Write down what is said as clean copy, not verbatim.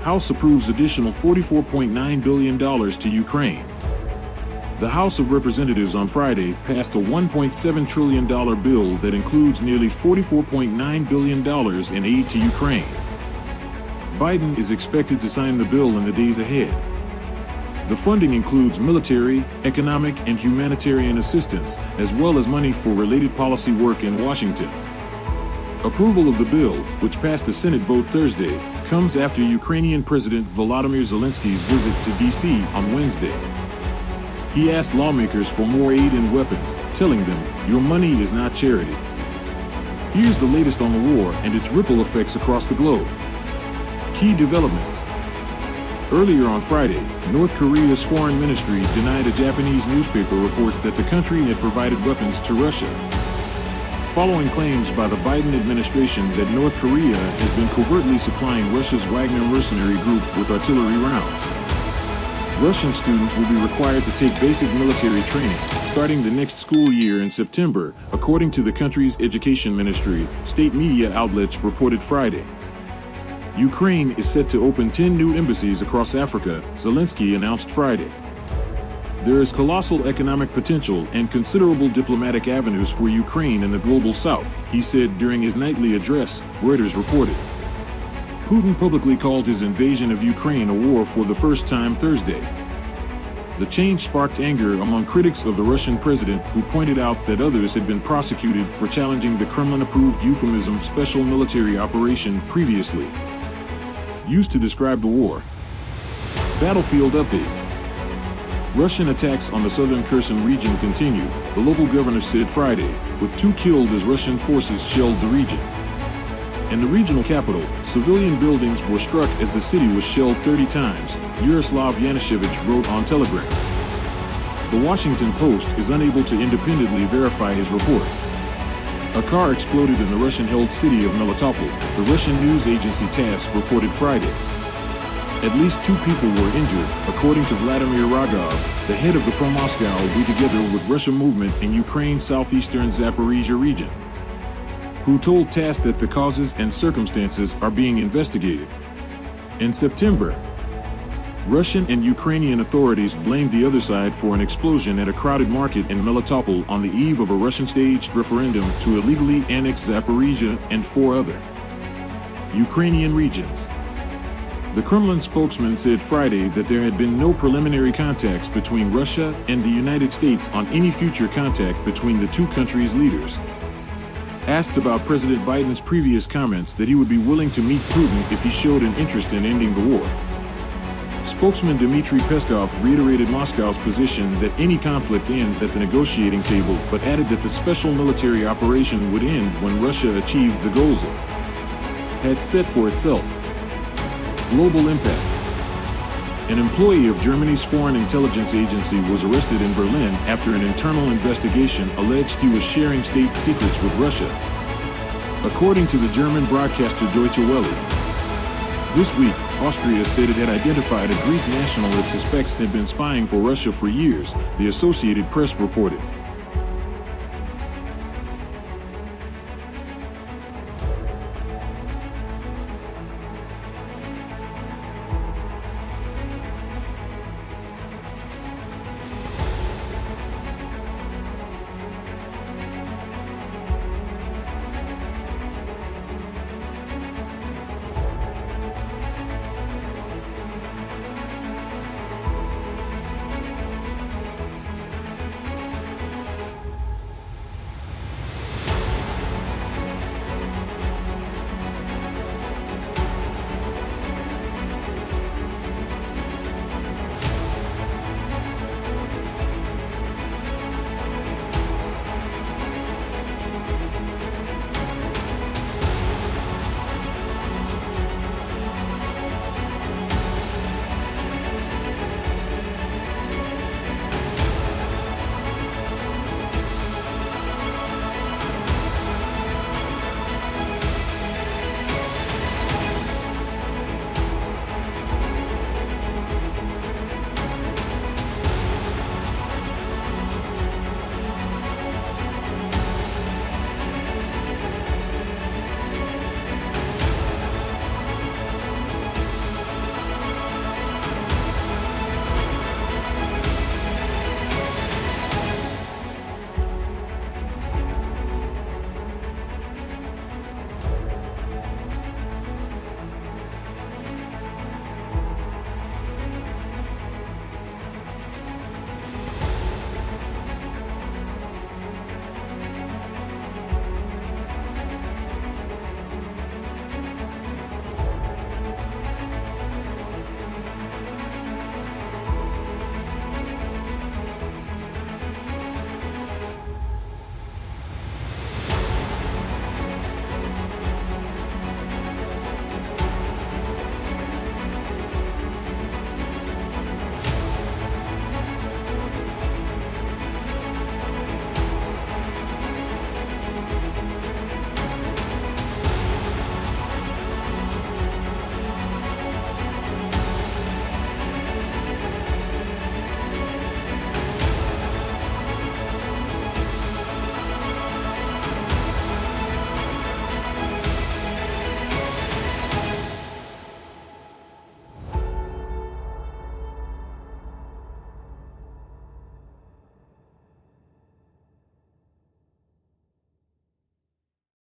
House approves additional $44.9 billion to Ukraine. The House of Representatives on Friday passed a $1.7 trillion bill that includes nearly $44.9 billion in aid to Ukraine. Biden is expected to sign the bill in the days ahead. The funding includes military, economic, and humanitarian assistance, as well as money for related policy work in Washington. Approval of the bill, which passed a Senate vote Thursday, comes after Ukrainian President Volodymyr Zelensky's visit to D.C. on Wednesday. He asked lawmakers for more aid and weapons, telling them, "Your money is not charity." Here's the latest on the war and its ripple effects across the globe. Key developments. Earlier on Friday, North Korea's foreign ministry denied a Japanese newspaper report that the country had provided weapons to Russia, following claims by the Biden administration that North Korea has been covertly supplying Russia's Wagner mercenary group with artillery rounds. Russian students will be required to take basic military training starting the next school year in September, according to the country's education ministry, state media outlets reported Friday. Ukraine is set to open 10 new embassies across Africa, Zelensky announced Friday. There is colossal economic potential and considerable diplomatic avenues for Ukraine in the global south, he said during his nightly address, Reuters reported. Putin publicly called his invasion of Ukraine a war for the first time Thursday. The change sparked anger among critics of the Russian president, who pointed out that others had been prosecuted for challenging the Kremlin-approved euphemism special military operation previously used to describe the war. Battlefield updates. Russian attacks on the southern Kherson region continue, the local governor said Friday, with 2 killed as Russian forces shelled the region. In the regional capital, civilian buildings were struck as the city was shelled 30 times, Yaroslav Yanushevich wrote on Telegram. The Washington Post is unable to independently verify his report. A car exploded in the Russian-held city of Melitopol, the Russian news agency TASS reported Friday. At least 2 people were injured, according to Vladimir Rogov, the head of the pro-Moscow We Together with Russia movement in Ukraine's southeastern Zaporizhia region, who told TASS that the causes and circumstances are being investigated. In September, Russian and Ukrainian authorities blamed the other side for an explosion at a crowded market in Melitopol on the eve of a Russian-staged referendum to illegally annex Zaporizhia and 4 other Ukrainian regions. The Kremlin spokesman said Friday that there had been no preliminary contacts between Russia and the United States on any future contact between the 2 countries' leaders. Asked about President Biden's previous comments that he would be willing to meet Putin if he showed an interest in ending the war, spokesman Dmitry Peskov reiterated Moscow's position that any conflict ends at the negotiating table, but added that the special military operation would end when Russia achieved the goals it had set for itself. Global impact. An employee of Germany's foreign intelligence agency was arrested in Berlin after an internal investigation alleged he was sharing state secrets with Russia, according to the German broadcaster Deutsche Welle. This week, Austria said it had identified a Greek national it suspects had been spying for Russia for years, the Associated Press reported.